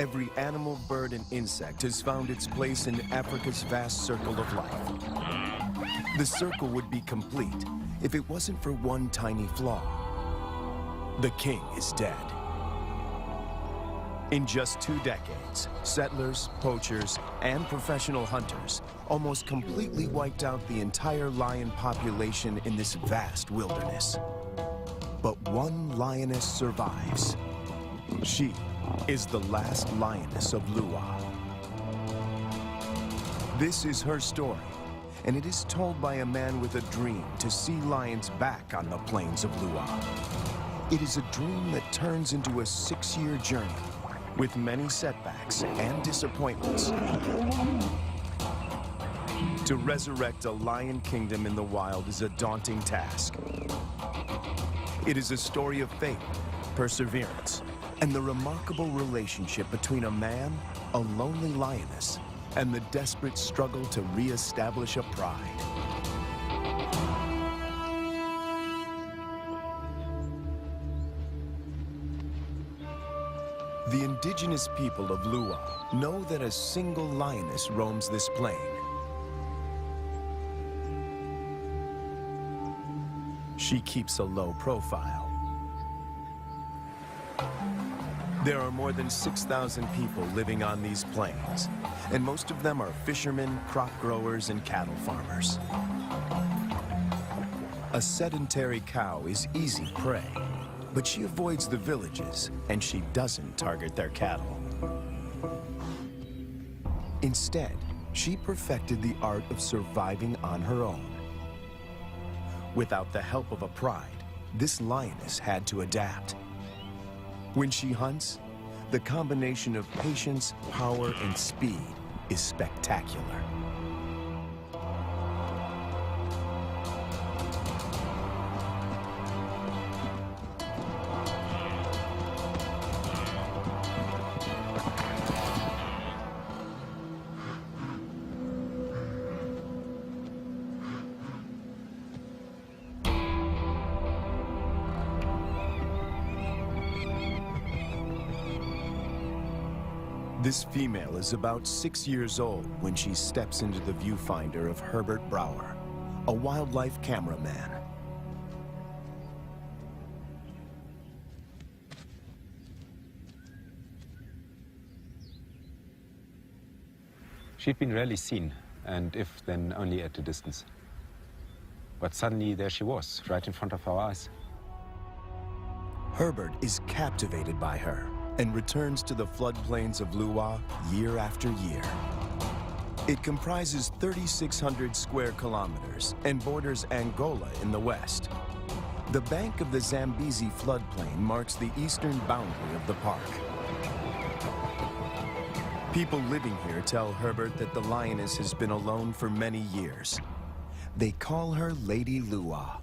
Every animal, bird, and insect has found its place in Africa's vast circle of life. The circle would be complete if it wasn't for one tiny flaw. The king is dead. In just 2 decades, settlers, poachers, and professional hunters almost completely wiped out the entire lion population in this vast wilderness. But one lioness survives. She is the last lioness of Lua. This is her story, and it is told by a man with a dream to see lions back on the plains of Lua. It is a dream that turns into a 6-year journey with many setbacks and disappointments to resurrect a lion kingdom in the wild is a daunting task. It is a story of faith, perseverance, and the remarkable relationship between a man, a lonely lioness, and the desperate struggle to re-establish a pride. The indigenous people of Lua know that a single lioness roams this plain. She keeps a low profile. There are more than 6,000 people living on these plains, and most of them are fishermen, crop growers, and cattle farmers. A sedentary cow is easy prey, but she avoids the villages, and she doesn't target their cattle. Instead, she perfected the art of surviving on her own. Without the help of a pride, this lioness had to adapt. When she hunts, the combination of patience, power, and speed is spectacular. This female is about 6 years old when she steps into the viewfinder of Herbert Brouwer, a wildlife cameraman. She'd been rarely seen, and if then only at a distance. But suddenly there she was, right in front of our eyes. Herbert is captivated by her and returns to the floodplains of Lua year after year. It comprises 3,600 square kilometers and borders Angola in the west. The bank of the Zambezi floodplain marks the eastern boundary of the park. People living here tell Herbert that the lioness has been alone for many years. They call her Lady Lua.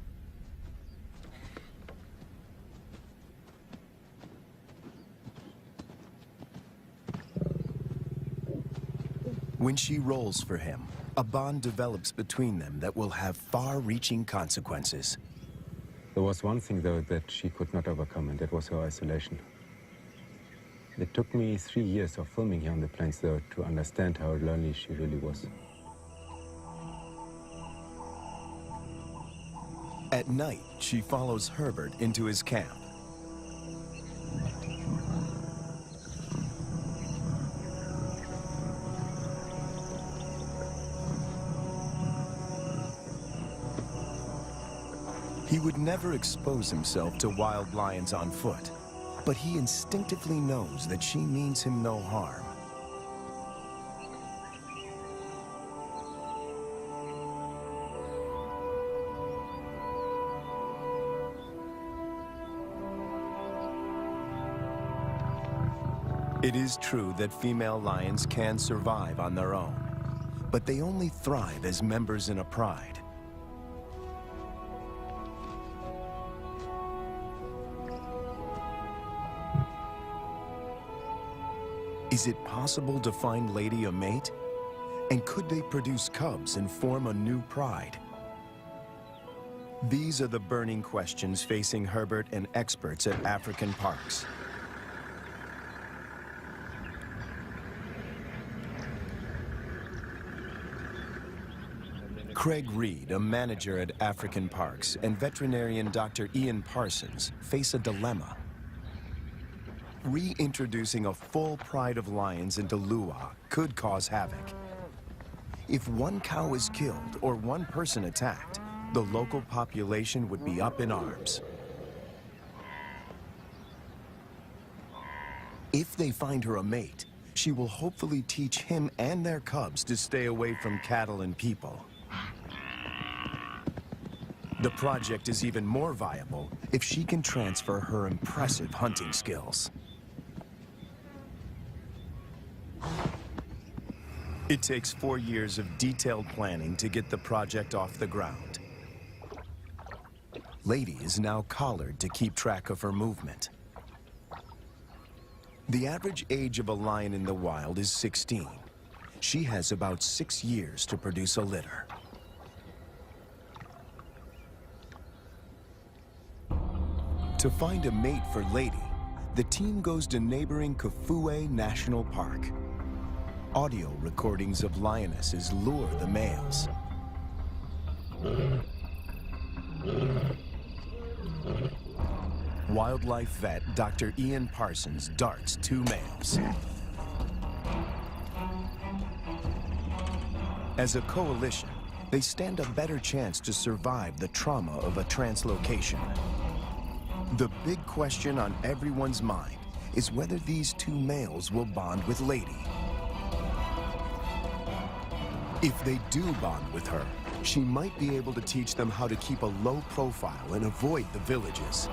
When she rolls for him, a bond develops between them that will have far-reaching consequences. There was one thing, though, that she could not overcome, and that was her isolation. It took me 3 years of filming here on the plains, though, to understand how lonely she really was. At night, she follows Herbert into his camp. He would never expose himself to wild lions on foot, but he instinctively knows that she means him no harm. It is true that female lions can survive on their own, but they only thrive as members in a pride. Is it possible to find Lady a mate? And could they produce cubs and form a new pride? These are the burning questions facing Herbert and experts at African parks. Craig Reed, a manager at African Parks, and veterinarian Dr. Ian Parsons face a dilemma. Reintroducing a full pride of lions into Lua could cause havoc. If one cow is killed or one person attacked, the local population would be up in arms. If they find her a mate, she will hopefully teach him and their cubs to stay away from cattle and people. The project is even more viable if she can transfer her impressive hunting skills. It takes 4 years of detailed planning to get the project off the ground. Lady is now collared to keep track of her movement. The average age of a lion in the wild is 16. She has about 6 years to produce a litter. To find a mate for Lady, the team goes to neighboring Kafue National Park. Audio recordings of lionesses lure the males. Wildlife vet Dr. Ian Parsons darts 2 males. As a coalition, they stand a better chance to survive the trauma of a translocation. The big question on everyone's mind is whether these 2 males will bond with Lady. If they do bond with her, she might be able to teach them how to keep a low profile and avoid the villages.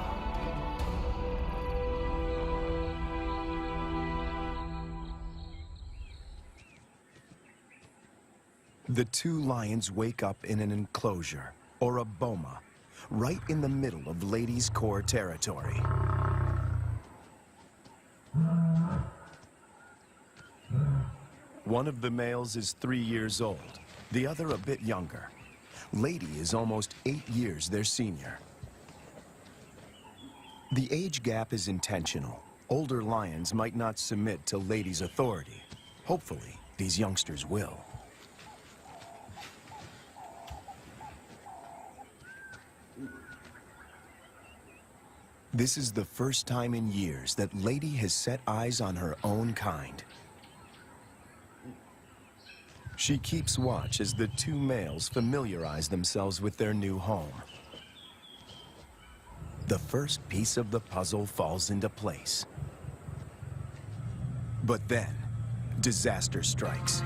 The 2 lions wake up in an enclosure, or a boma, right in the middle of Lady's core territory. One of the males is 3 years old, the other a bit younger. Lady is almost 8 years their senior. The age gap is intentional. Older lions might not submit to Lady's authority. Hopefully, these youngsters will. This is the first time in years that Lady has set eyes on her own kind. She keeps watch as the 2 males familiarize themselves with their new home. The first piece of the puzzle falls into place. But then, disaster strikes.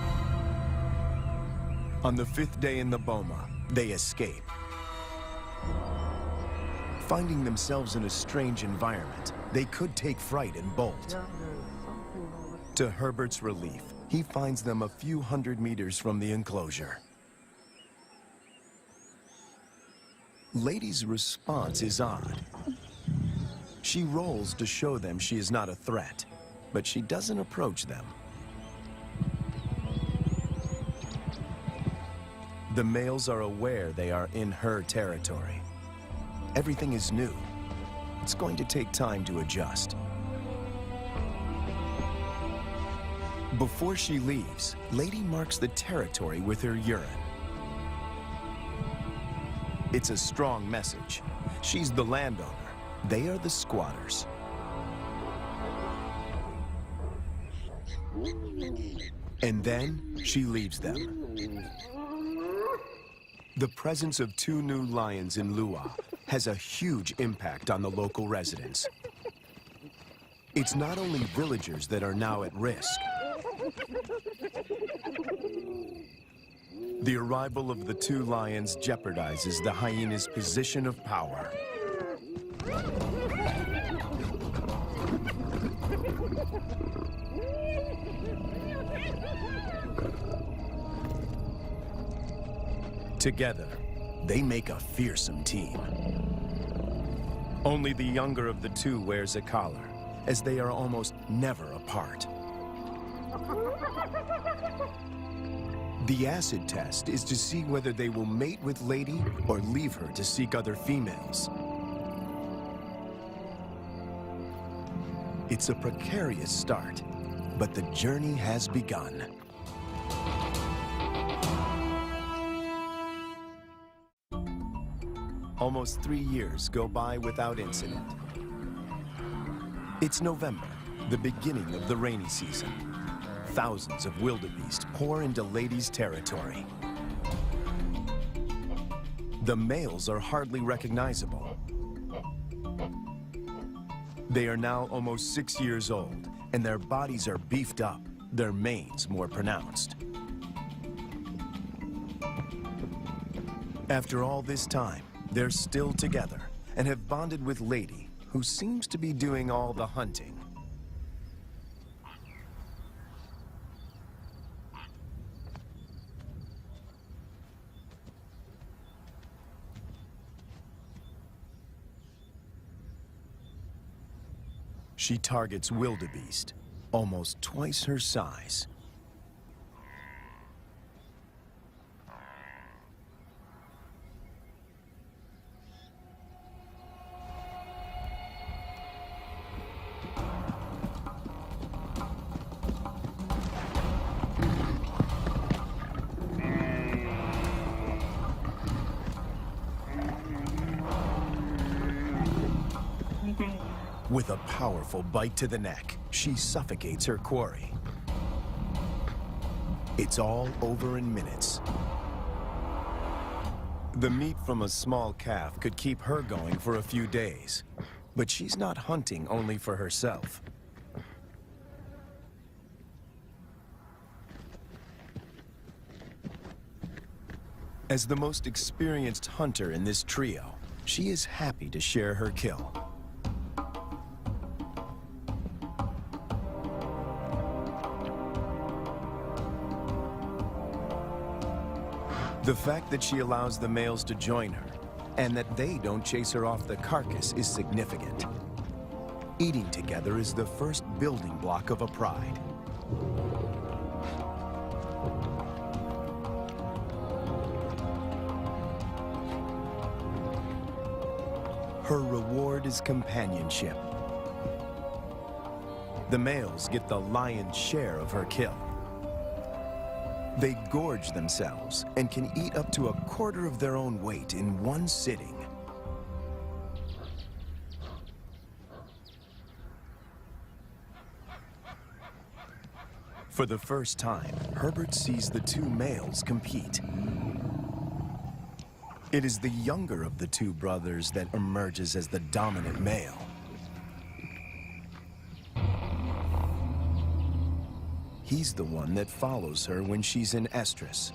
On the 5th day in the boma, they escape. Finding themselves in a strange environment, they could take fright and bolt. To Herbert's relief, he finds them a few hundred meters from the enclosure. Lady's response is odd. She rolls to show them she is not a threat, but she doesn't approach them. The males are aware they are in her territory. Everything is new. It's going to take time to adjust. Before she leaves, Lady marks the territory with her urine. It's a strong message. She's the landowner. They are the squatters. And then she leaves them. The presence of 2 new lions in Lua has a huge impact on the local residents. It's not only villagers that are now at risk. The arrival of the 2 lions jeopardizes the hyena's position of power. Together, they make a fearsome team. Only the younger of the 2 wears a collar, as they are almost never apart. The acid test is to see whether they will mate with Lady or leave her to seek other females. It's a precarious start, but the journey has begun. Almost 3 years go by without incident. It's November, the beginning of the rainy season. Thousands of wildebeest pour into Lady's territory. The males are hardly recognizable. They are now almost 6 years old, and their bodies are beefed up, their manes more pronounced. After all this time, they're still together and have bonded with Lady, who seems to be doing all the hunting. She targets wildebeest, almost twice her size. With a powerful bite to the neck, she suffocates her quarry. It's all over in minutes. The meat from a small calf could keep her going for a few days, but she's not hunting only for herself. As the most experienced hunter in this trio, she is happy to share her kill. The fact that she allows the males to join her, and that they don't chase her off the carcass, is significant. Eating together is the first building block of a pride. Her reward is companionship. The males get the lion's share of her kill. They gorge themselves and can eat up to 1/4 of their own weight in one sitting. For the first time, Herbert sees the two males compete. It is the younger of the two brothers that emerges as the dominant male. He's the one that follows her when she's in estrus.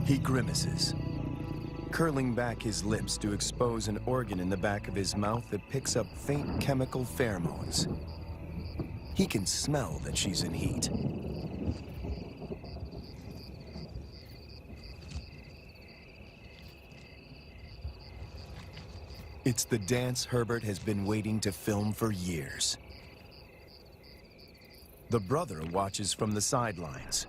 He grimaces, curling back his lips to expose an organ in the back of his mouth that picks up faint chemical pheromones. He can smell that she's in heat. It's the dance Herbert has been waiting to film for years. The brother watches from the sidelines.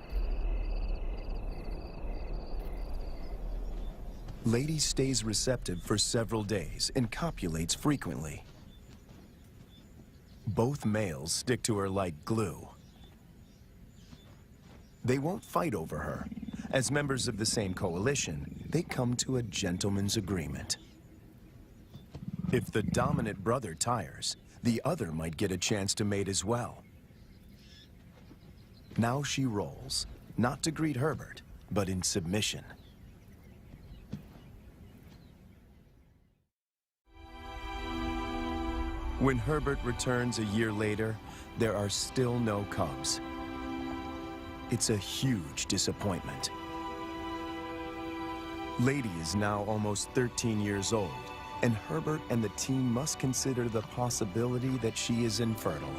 Lady stays receptive for several days and copulates frequently. Both males stick to her like glue. They won't fight over her. As members of the same coalition, they come to a gentleman's agreement. If the dominant brother tires, the other might get a chance to mate as well. Now she rolls, not to greet Herbert, but in submission. When Herbert returns a year later, there are still no cubs. It's a huge disappointment. Lady is now almost 13 years old, and Herbert and the team must consider the possibility that she is infertile.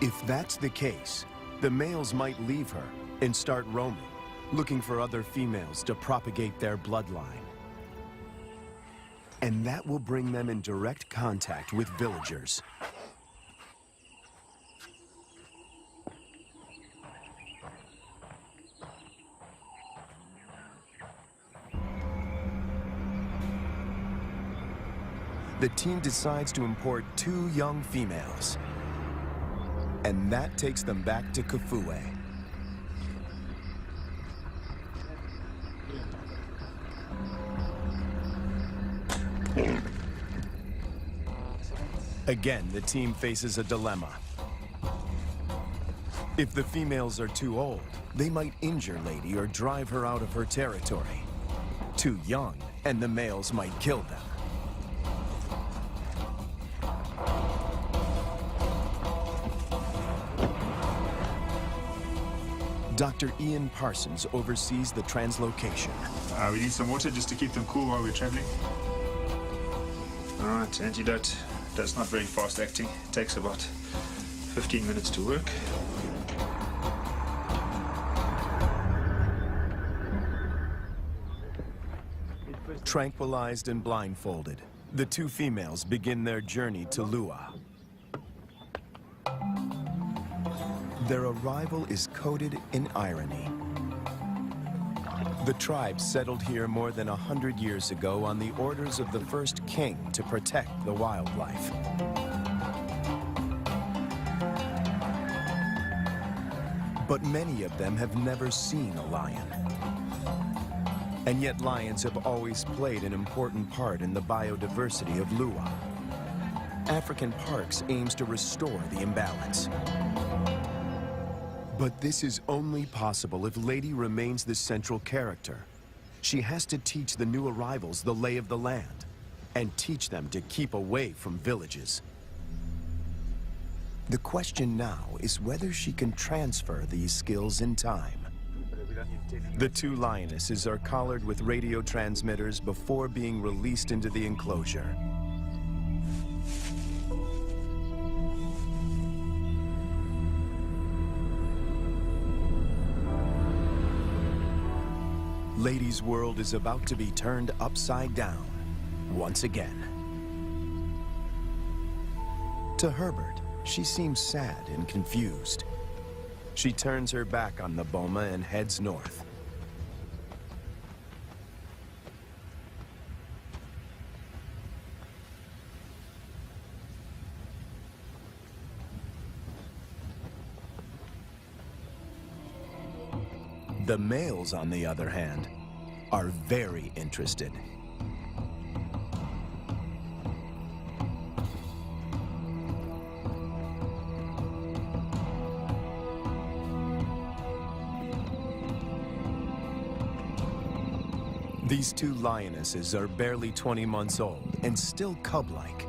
If that's the case, the males might leave her and start roaming, looking for other females to propagate their bloodline. And that will bring them in direct contact with villagers. the team decides to import 2 young females. And that takes them back to Kafue. Again, the team faces a dilemma. If the females are too old, they might injure Lady or drive her out of her territory. Too young, and the males might kill them. Dr. Ian Parsons oversees the translocation. We need some water just to keep them cool while we're traveling. All right, antidote. That's not very fast acting. It takes about 15 minutes to work. Tranquilized and blindfolded, the 2 females begin their journey to Lua. Their arrival is coated in irony. The tribe settled here more than 100 years ago on the orders of the first king to protect the wildlife. But many of them have never seen a lion. And yet lions have always played an important part in the biodiversity of Lua. African Parks aims to restore the imbalance. But this is only possible if Lady remains the central character. She has to teach the new arrivals the lay of the land, and teach them to keep away from villages. The question now is whether she can transfer these skills in time. The 2 lionesses are collared with radio transmitters before being released into the enclosure. Lady's world is about to be turned upside down, once again. To Herbert, she seems sad and confused. She turns her back on the boma and heads north. The males, on the other hand, are very interested. These 2 lionesses are barely 20 months old and still cub-like.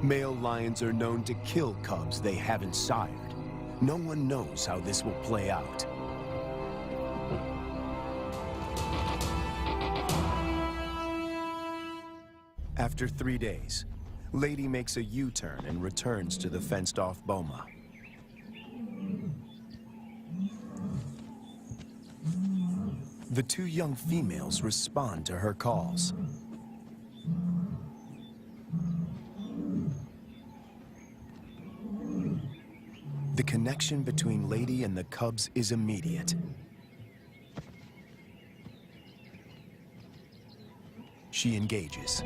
Male lions are known to kill cubs they haven't sired. No one knows how this will play out. After 3 days, Lady makes a U-turn and returns to the fenced-off boma. The 2 young females respond to her calls. The connection between Lady and the cubs is immediate. She engages.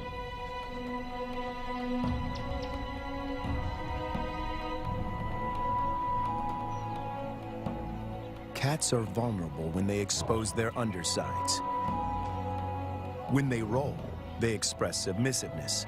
Cats are vulnerable when they expose their undersides. When they roll, they express submissiveness.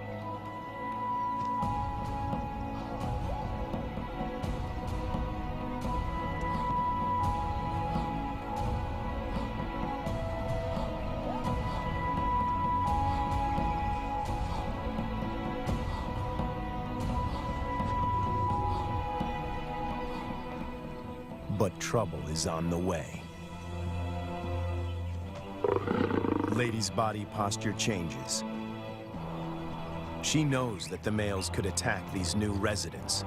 But trouble is on the way. Lady's body posture changes. She knows that the males could attack these new residents.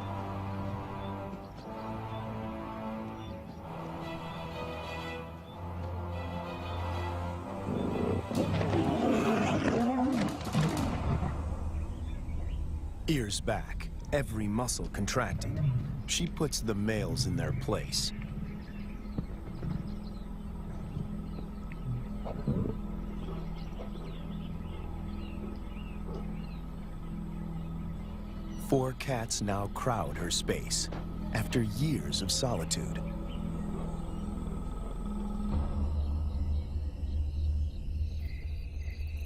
Ears back, every muscle contracted. she puts the males in their place. Four cats now crowd her space, after years of solitude.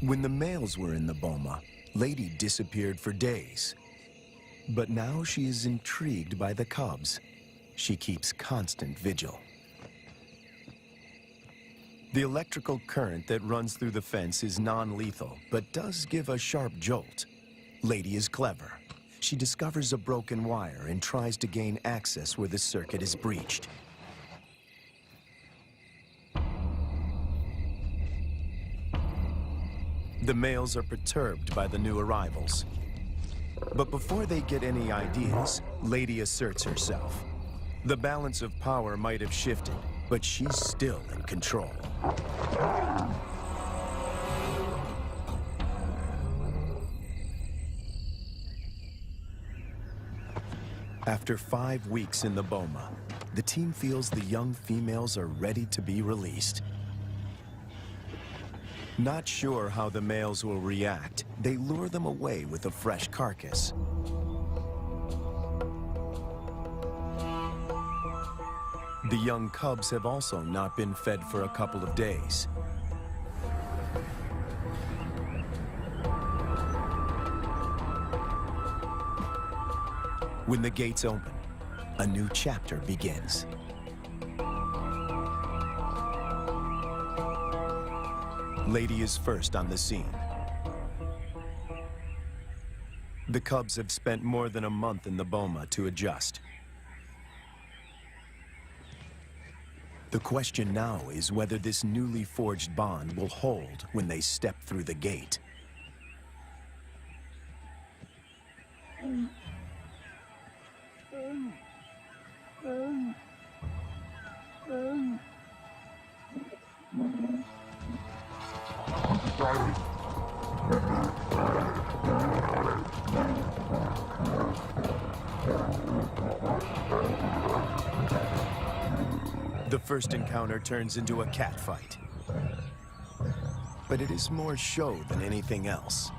When the males were in the boma, Lady disappeared for days. But now she is intrigued by the cubs. She keeps constant vigil. The electrical current that runs through the fence is non-lethal, but does give a sharp jolt. Lady is clever. She discovers a broken wire and tries to gain access where the circuit is breached. The males are perturbed by the new arrivals. But before they get any ideas, Lady asserts herself. The balance of power might have shifted, but she's still in control. After 5 weeks in the boma, the team feels the young females are ready to be released. Not sure how the males will react, they lure them away with a fresh carcass. The young cubs have also not been fed for a couple of days. When the gates open, a new chapter begins. Lady is first on the scene. The cubs have spent more than a month in the boma to adjust. The question now is whether this newly forged bond will hold when they step through the gate. The first encounter turns into a cat fight. But it is more show than anything else.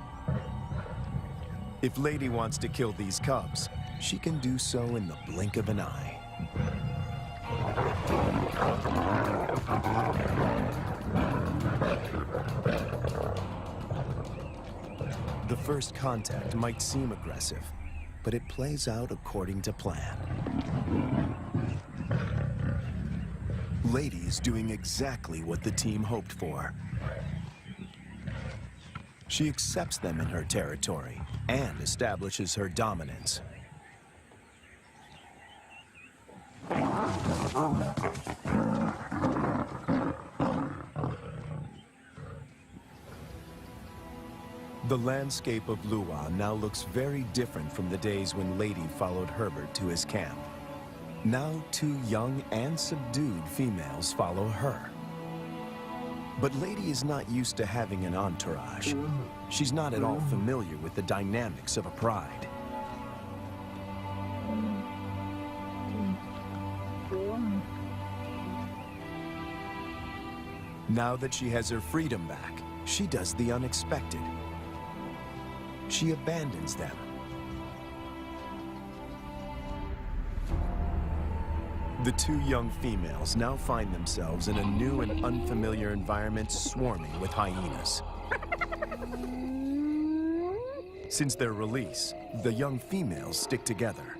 If Lady wants to kill these cubs, she can do so in the blink of an eye. The first contact might seem aggressive, but it plays out according to plan. Lady is doing exactly what the team hoped for. She accepts them in her territory and establishes her dominance. The landscape of Lua now looks very different from the days when Lady followed Herbert to his camp. Now 2 young and subdued females follow her. But Lady is not used to having an entourage. She's not at all familiar with the dynamics of a pride. Now that she has her freedom back, she does the unexpected. She abandons them. The 2 young females now find themselves in a new and unfamiliar environment swarming with hyenas. Since their release, the young females stick together.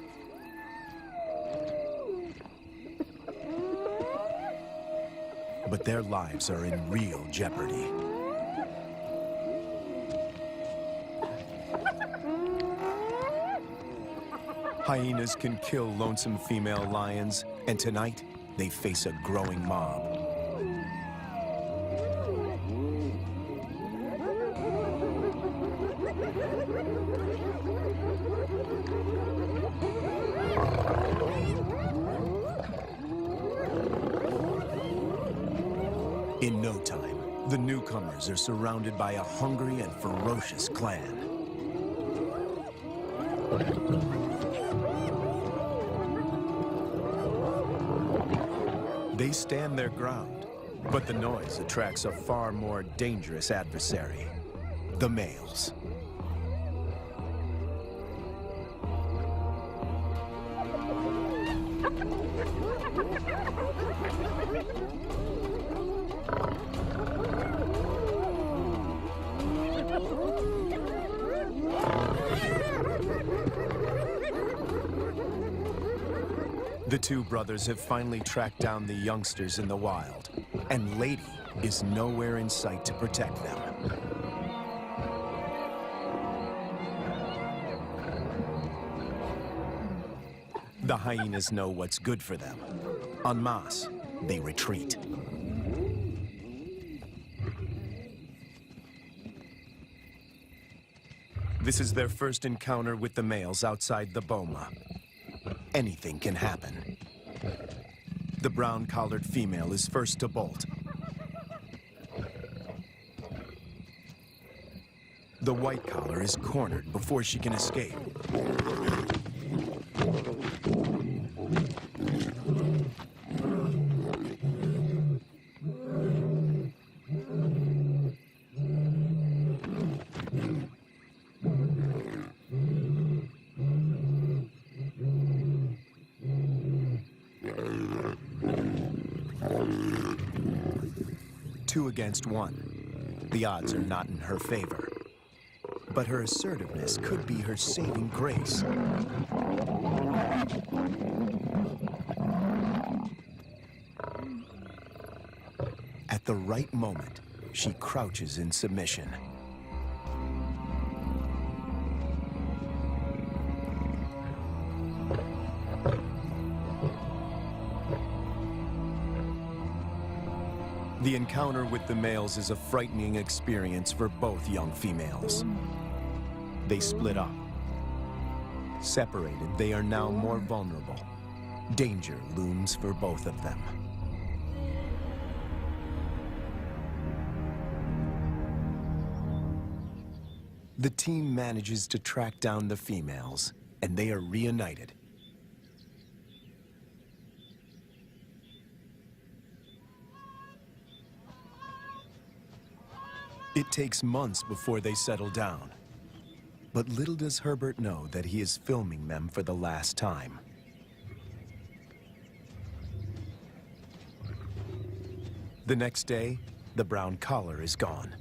But their lives are in real jeopardy. Hyenas can kill lonesome female lions, and tonight, they face a growing mob. In no time, the newcomers are surrounded by a hungry and ferocious clan. They stand their ground, but the noise attracts a far more dangerous adversary, the males. The two brothers have finally tracked down the youngsters in the wild, and Lady is nowhere in sight to protect them. The hyenas know what's good for them. En masse, they retreat. This is their first encounter with the males outside the boma. Anything can happen. The brown-collared female is first to bolt. The white collar is cornered before she can escape. Two against one. The odds are not in her favor. But her assertiveness could be her saving grace. At the right moment, she crouches in submission. The encounter with the males is a frightening experience for both young females. They split up. Separated, they are now more vulnerable. Danger looms for both of them. The team manages to track down the females, and they are reunited. It takes months before they settle down. But little does Herbert know that he is filming them for the last time. The next day, the brown collar is gone.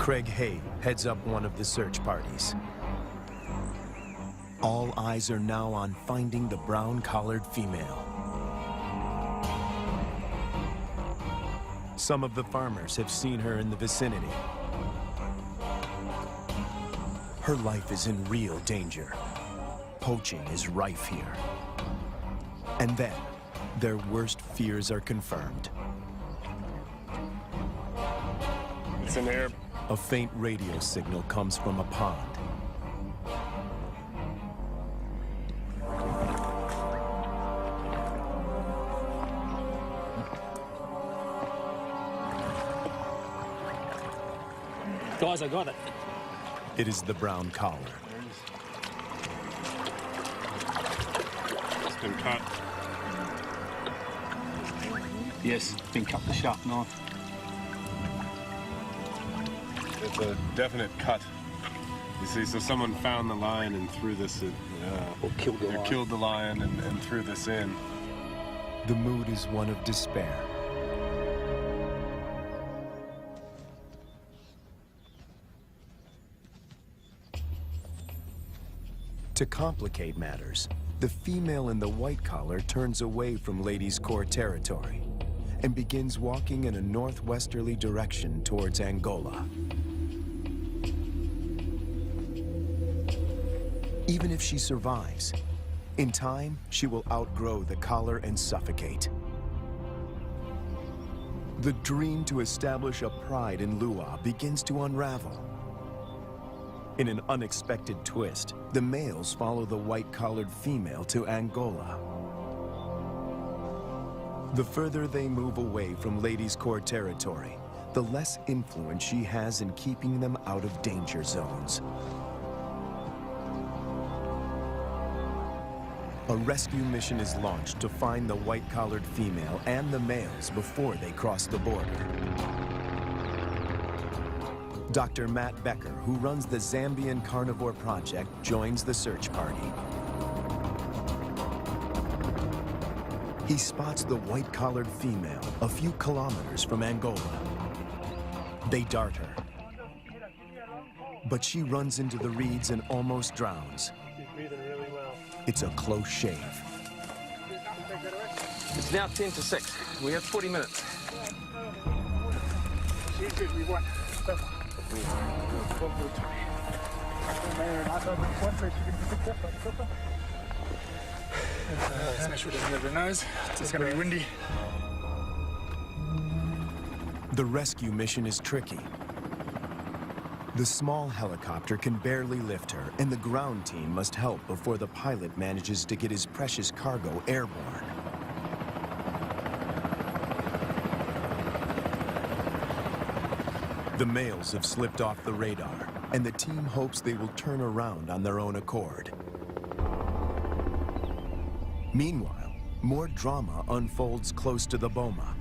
Craig Hay heads up one of the search parties. All eyes are now on finding the brown-collared female. Some of the farmers have seen her in the vicinity. Her life is in real danger. Poaching is rife here. And then, their worst fears are confirmed. It's in here. A faint radio signal comes from a pond. Guys, I got it. It is the brown collar. It's been cut. Yes, been cut with a sharp knife. It's a definite cut. You see, so someone found the lion and threw this in. Or killed the lion. Killed the lion and threw this in. The mood is one of despair. To complicate matters, the female in the white collar turns away from Lady's Core territory and begins walking in a northwesterly direction towards Angola. Even if she survives, in time, she will outgrow the collar and suffocate. The dream to establish a pride in Lua begins to unravel. In an unexpected twist, the males follow the white-collared female to Angola. The further they move away from Lady's Core territory, the less influence she has in keeping them out of danger zones. A rescue mission is launched to find the white-collared female and the males before they cross the border. Dr. Matt Becker, who runs the Zambian Carnivore Project, joins the search party. He spots the white-collared female a few kilometers from Angola. They dart her, but she runs into the reeds and almost drowns. She's breathing really well. It's a close shave. It's now 10 to 6. We have 40 minutes. She's good, we won. Let's make sure it doesn't hit her nose. It's going to be windy. The rescue mission is tricky. The small helicopter can barely lift her, and the ground team must help before the pilot manages to get his precious cargo airborne. The males have slipped off the radar, and the team hopes they will turn around on their own accord. Meanwhile, more drama unfolds close to the boma.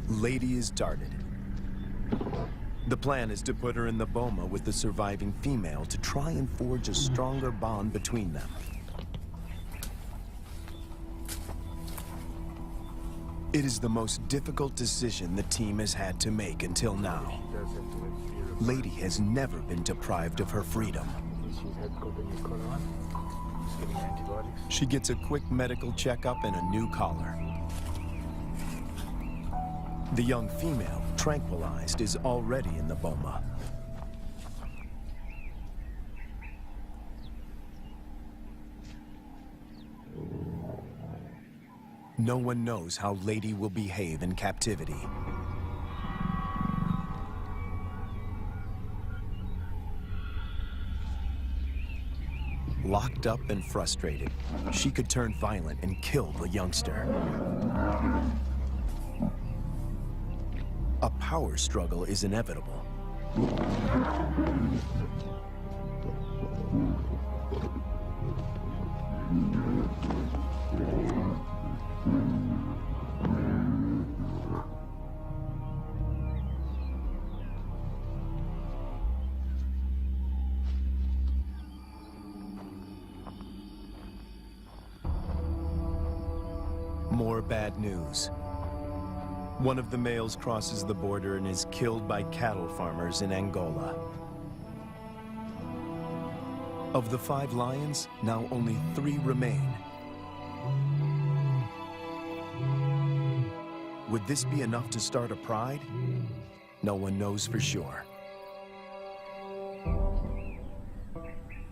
Lady is darted. The plan is to put her in the boma with the surviving female to try and forge a stronger bond between them. It is the most difficult decision the team has had to make until now. Lady has never been deprived of her freedom. She gets a quick medical checkup and a new collar. The young female, tranquilized, is already in the boma. No one knows how Lady will behave in captivity. Locked up and frustrated, she could turn violent and kill the youngster. A power struggle is inevitable. More bad news. One of the males crosses the border and is killed by cattle farmers in Angola. Of the 5 lions, now only 3 remain. Would this be enough to start a pride? No one knows for sure.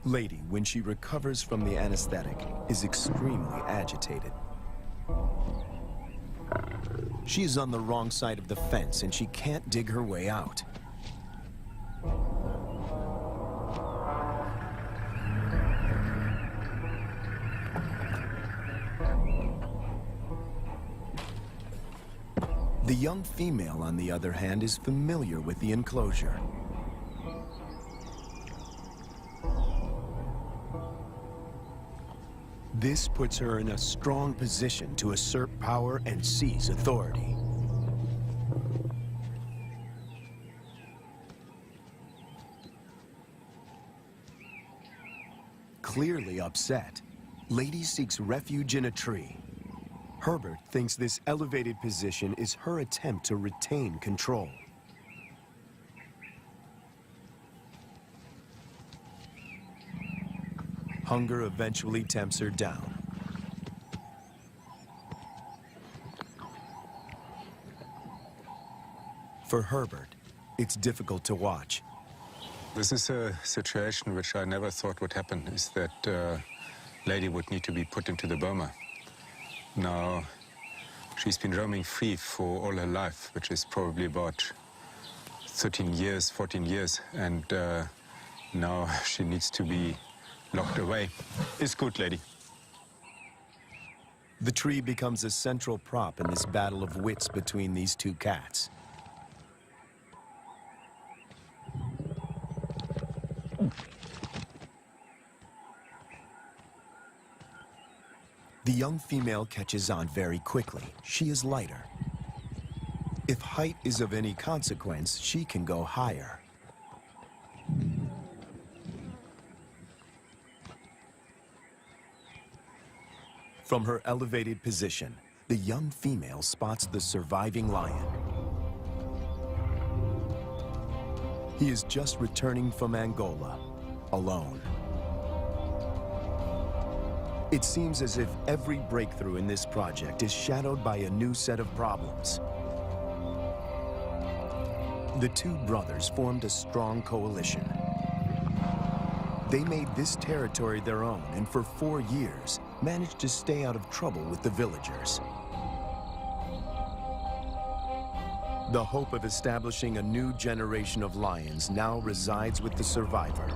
Lady, when she recovers from the anesthetic, is extremely agitated. She is on the wrong side of the fence and she can't dig her way out. The young female, on the other hand, is familiar with the enclosure. This puts her in a strong position to assert power and seize authority. Clearly upset, Lady seeks refuge in a tree. Herbert thinks this elevated position is her attempt to retain control. Hunger eventually tempts her down. For Herbert, it's difficult to watch. This is a situation which I never thought would happen, is that Lady would need to be put into the boma. Now, she's been roaming free for all her life, which is probably about 13 years, 14 years, and now she needs to be locked away. It's good, Lady. The tree becomes a central prop in this battle of wits between these 2 cats. The young female catches on very quickly. She is lighter. If height is of any consequence, she can go higher. From her elevated position, the young female spots the surviving lion. He is just returning from Angola, alone. It seems as if every breakthrough in this project is shadowed by a new set of problems. The two brothers formed a strong coalition. They made this territory their own and for 4 years managed to stay out of trouble with the villagers. The hope of establishing a new generation of lions now resides with the survivor.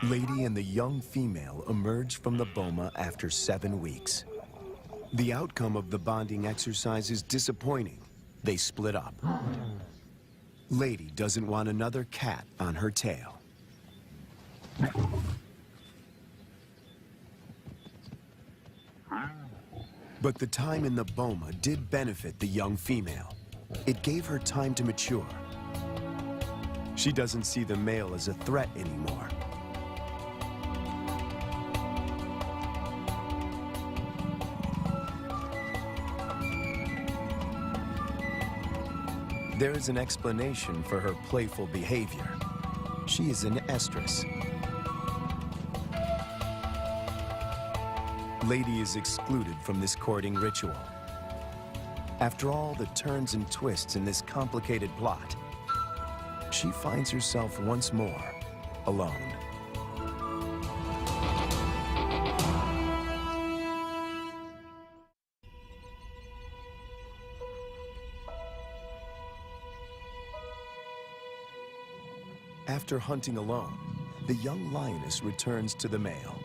Lady and the young female emerge from the boma after 7 weeks. The outcome of the bonding exercise is disappointing. They split up. Lady doesn't want another cat on her tail. But the time in the boma did benefit the young female. It gave her time to mature. She doesn't see the male as a threat anymore. There is an explanation for her playful behavior. She is an estrus. Lady is excluded from this courting ritual. After all the turns and twists in this complicated plot, she finds herself once more alone. After hunting alone, the young lioness returns to the male.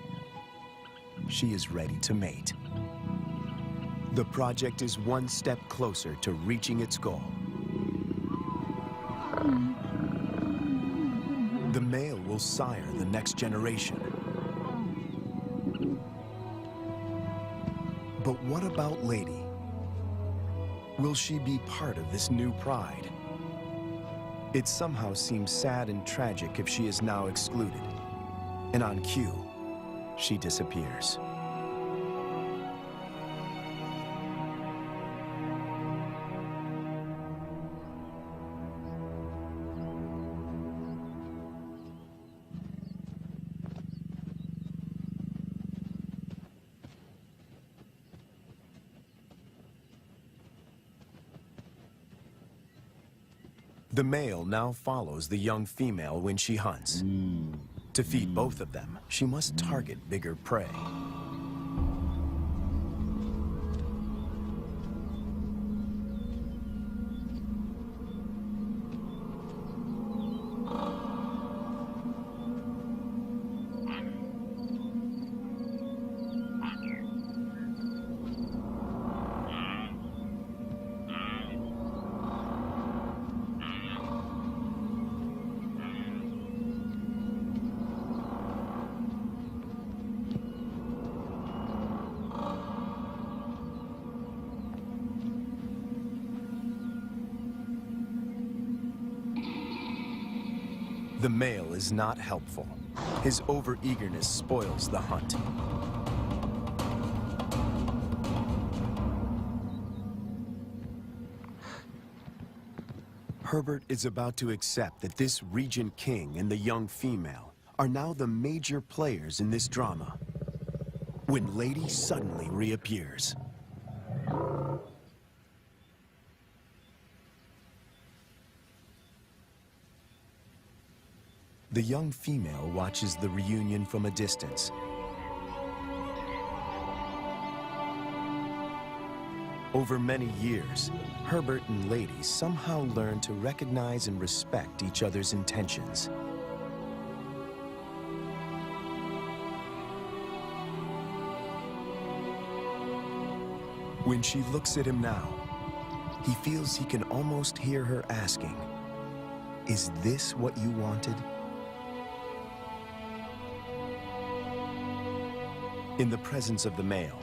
She is ready to mate. The project is one step closer to reaching its goal. The male will sire the next generation. But what about Lady? Will she be part of this new pride? It somehow seems sad and tragic if she is now excluded. And on cue, she disappears. The male now follows the young female when she hunts. To feed both of them, she must target bigger prey. The male is not helpful. His overeagerness spoils the hunt. Herbert is about to accept that this Regent King and the young female are now the major players in this drama, when Lady suddenly reappears. The young female watches the reunion from a distance. Over many years, Herbert and Lady somehow learned to recognize and respect each other's intentions. When she looks at him now, he feels he can almost hear her asking, Is this what you wanted? In the presence of the male,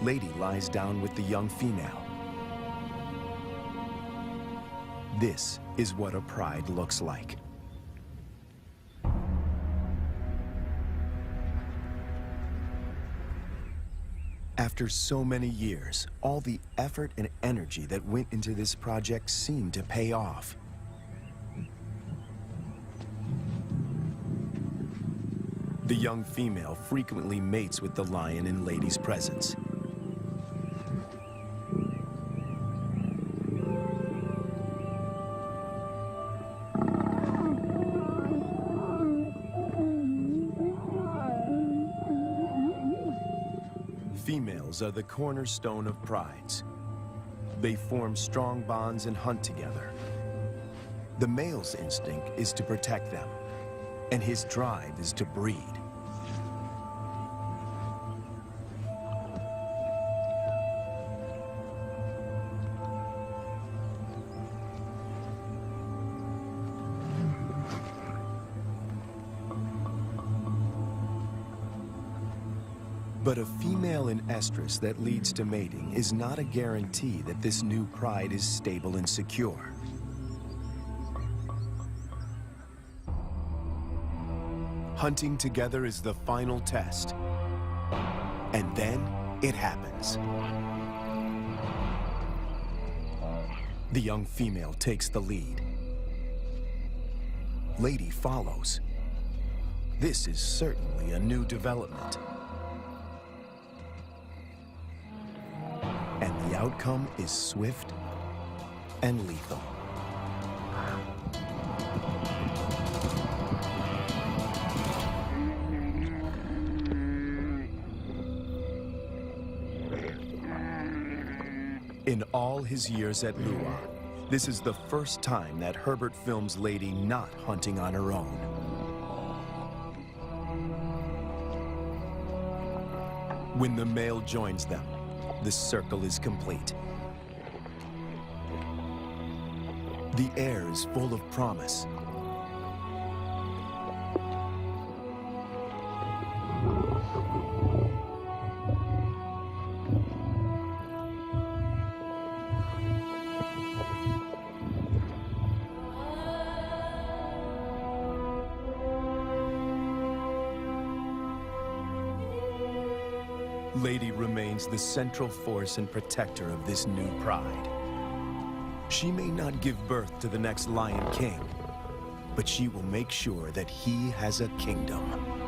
Lady lies down with the young female. This is what a pride looks like. After so many years, all the effort and energy that went into this project seemed to pay off. The young female frequently mates with the lion in Lady's presence. Females are the cornerstone of prides. They form strong bonds and hunt together. The male's instinct is to protect them, and his drive is to breed. But a female in estrus that leads to mating is not a guarantee that this new pride is stable and secure. Hunting together is the final test. And then it happens. The young female takes the lead. Lady follows. This is certainly a new development. And the outcome is swift and lethal. In all his years at Lua, this is the first time that Herbert films Lady not hunting on her own. When the male joins them, the circle is complete. The air is full of promise. Lady remains the central force and protector of this new pride. She may not give birth to the next Lion King, but she will make sure that he has a kingdom.